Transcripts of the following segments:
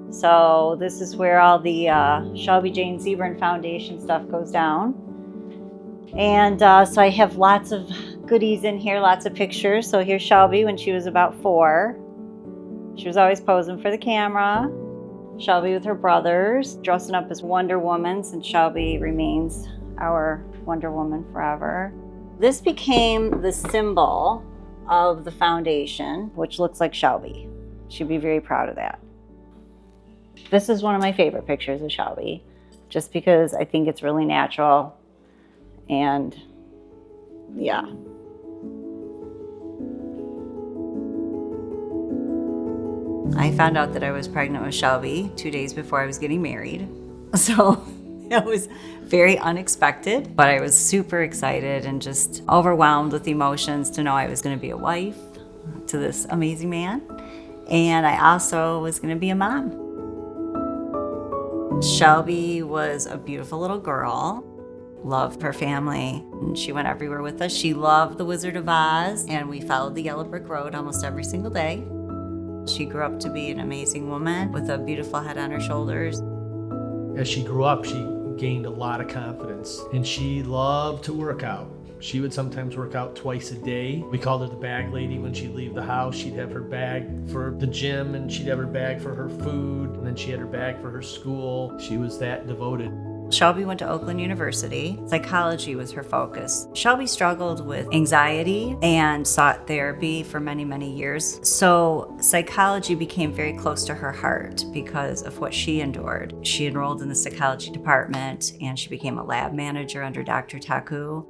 So this is where all the Shelby Jane Seyburn Foundation stuff goes down. And so I have lots of goodies in here, lots of pictures. So here's Shelby when she was about 4. She was always posing for the camera. Shelby with her brothers, dressing up as Wonder Woman, since Shelby remains our Wonder Woman forever. This became the symbol of the foundation, which looks like Shelby. She'd be very proud of that. This is one of my favorite pictures of Shelby, just because I think it's really natural. And yeah. I found out that I was pregnant with Shelby 2 days before I was getting married. So it was very unexpected, but I was super excited and just overwhelmed with emotions to know I was going to be a wife to this amazing man. And I also was going to be a mom. Shelby was a beautiful little girl, loved her family, and she went everywhere with us. She loved the Wizard of Oz, and we followed the yellow brick road almost every single day. She grew up to be an amazing woman with a beautiful head on her shoulders. As she grew up, she gained a lot of confidence, and she loved to work out. She would sometimes work out twice a day. We called her the bag lady. When she'd leave the house, she'd have her bag for the gym, and she'd have her bag for her food, and then she had her bag for her school. She was that devoted. Shelby went to Oakland University. Psychology was her focus. Shelby struggled with anxiety and sought therapy for many, many years. So psychology became very close to her heart because of what she endured. She enrolled in the psychology department and she became a lab manager under Dr. Taku.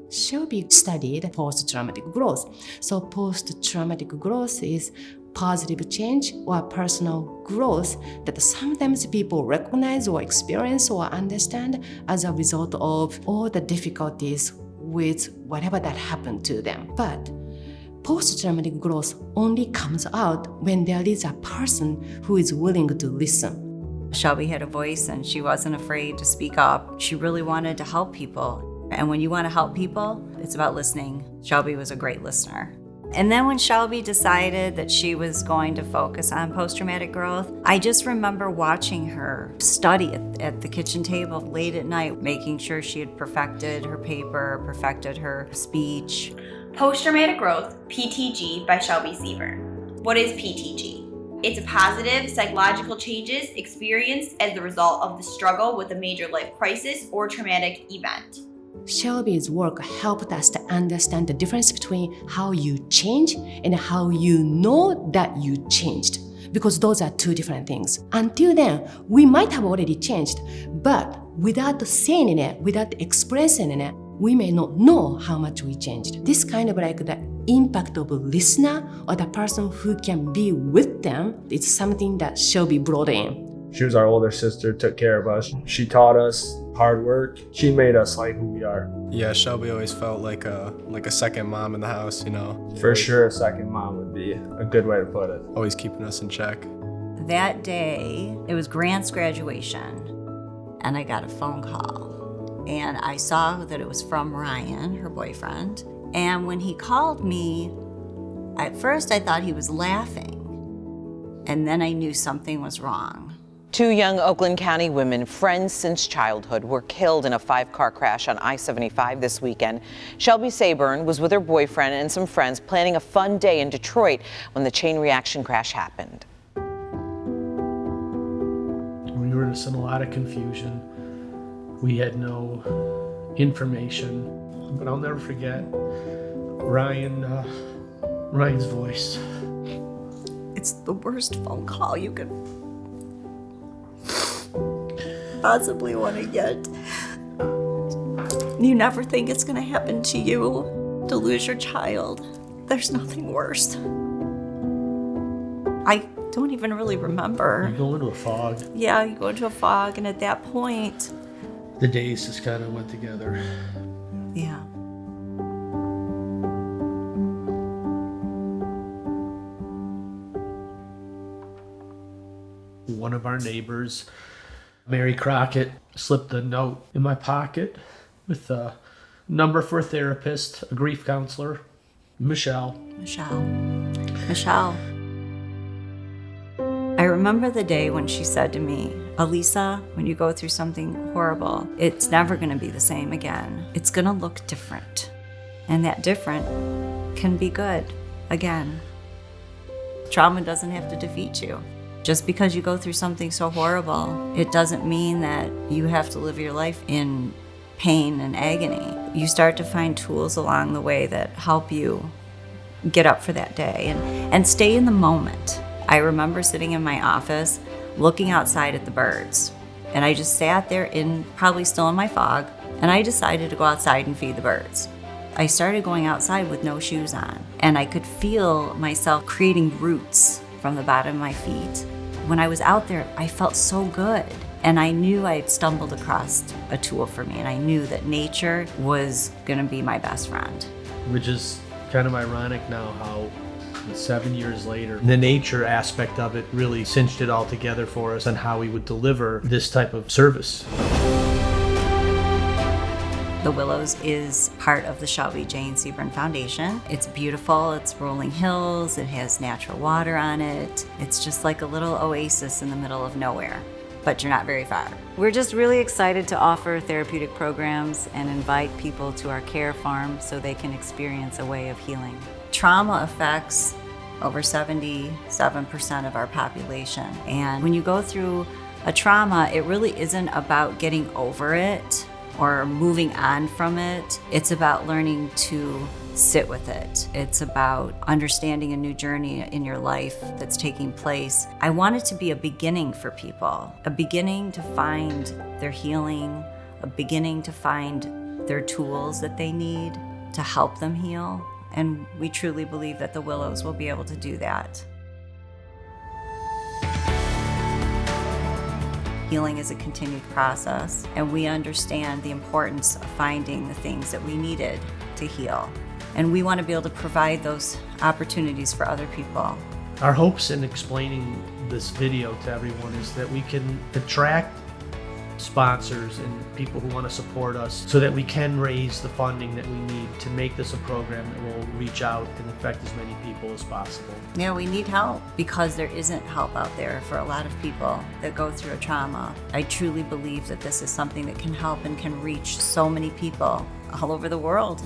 Shelby studied post-traumatic growth. So post-traumatic growth is positive change or personal growth that sometimes people recognize or experience or understand as a result of all the difficulties with whatever that happened to them. But post-traumatic growth only comes out when there is a person who is willing to listen. Shelby had a voice and she wasn't afraid to speak up. She really wanted to help people. And when you want to help people, it's about listening. Shelby was a great listener. And then when Shelby decided that she was going to focus on post-traumatic growth, I just remember watching her study at the kitchen table late at night, making sure she had perfected her paper, perfected her speech. Post-traumatic growth, PTG by Shelby Seyburn. What is PTG? It's a positive psychological changes experienced as the result of the struggle with a major life crisis or traumatic event. Shelby's work helped us to understand the difference between how you change and how you know that you changed, because those are two different things. Until then, we might have already changed, but without saying it, without expressing it, we may not know how much we changed. This kind of like the impact of a listener or the person who can be with them, it's something that Shelby brought in. She was our older sister, took care of us. She taught us hard work. She made us like who we are. Yeah, Shelby always felt like a second mom in the house, you know. For sure, a second mom would be a good way to put it. Always keeping us in check. That day, it was Grant's graduation, and I got a phone call. And I saw that it was from Ryan, her boyfriend. And when he called me, at first I thought he was laughing. And then I knew something was wrong. 2 young Oakland County women, friends since childhood, were killed in a 5-car crash on I-75 this weekend. Shelby Seyburn was with her boyfriend and some friends planning a fun day in Detroit when the chain reaction crash happened. We were just in a lot of confusion. We had no information, but I'll never forget Ryan's voice. It's the worst phone call you could possibly want to get. You never think it's going to happen to you, to lose your child. There's nothing worse. I don't even really remember. You go into a fog. Yeah, you go into a fog, and at that point, The days just kind of went together. yeah. One of our neighbors, Mary Crockett, slipped a note in my pocket with a number for a therapist, a grief counselor, Michelle. Michelle. I remember the day when she said to me, Elisa, when you go through something horrible, it's never going to be the same again. It's going to look different. And that different can be good again. Trauma doesn't have to defeat you. Just because you go through something so horrible, it doesn't mean that you have to live your life in pain and agony. You start to find tools along the way that help you get up for that day and stay in the moment. I remember sitting in my office looking outside at the birds, and I just sat there probably still in my fog, and I decided to go outside and feed the birds. I started going outside with no shoes on, and I could feel myself creating roots from the bottom of my feet. When I was out there, I felt so good, and I knew I had stumbled across a tool for me, and I knew that nature was gonna be my best friend. Which is kind of ironic now how 7 years later, the nature aspect of it really cinched it all together for us on how we would deliver this type of service. The Willows is part of the Shelby Jane Seyburn Foundation. It's beautiful, it's rolling hills, it has natural water on it. It's just like a little oasis in the middle of nowhere, but you're not very far. We're just really excited to offer therapeutic programs and invite people to our care farm so they can experience a way of healing. Trauma affects over 77% of our population. And when you go through a trauma, it really isn't about getting over it or moving on from it. It's about learning to sit with it. It's about understanding a new journey in your life that's taking place. I want it to be a beginning for people, a beginning to find their healing, a beginning to find their tools that they need to help them heal. And we truly believe that the Willows will be able to do that. Healing is a continued process, and we understand the importance of finding the things that we needed to heal. And we want to be able to provide those opportunities for other people. Our hopes in explaining this video to everyone is that we can attract sponsors and people who want to support us so that we can raise the funding that we need to make this a program that will reach out and affect as many people as possible. Yeah, we need help because there isn't help out there for a lot of people that go through a trauma. I truly believe that this is something that can help and can reach so many people all over the world.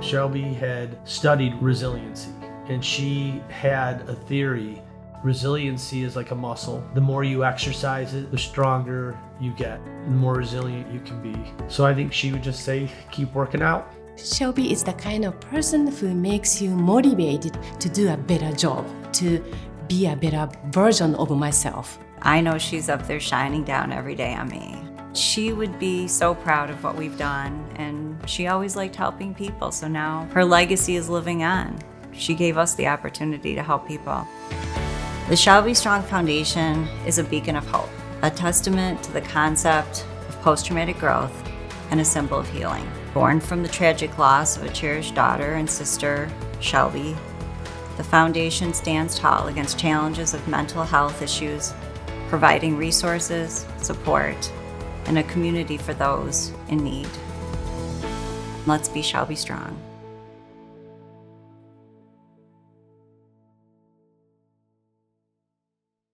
Shelby had studied resiliency, and she had a theory. Resiliency is like a muscle. The more you exercise it, the stronger you get, the more resilient you can be. So I think she would just say, keep working out. Shelby is the kind of person who makes you motivated to do a better job, to be a better version of myself. I know she's up there shining down every day on me. She would be so proud of what we've done, and she always liked helping people, so now her legacy is living on. She gave us the opportunity to help people. The Shelby Strong Foundation is a beacon of hope, a testament to the concept of post-traumatic growth and a symbol of healing. Born from the tragic loss of a cherished daughter and sister, Shelby, the foundation stands tall against challenges of mental health issues, providing resources, support, and a community for those in need. Let's be Shelby Strong.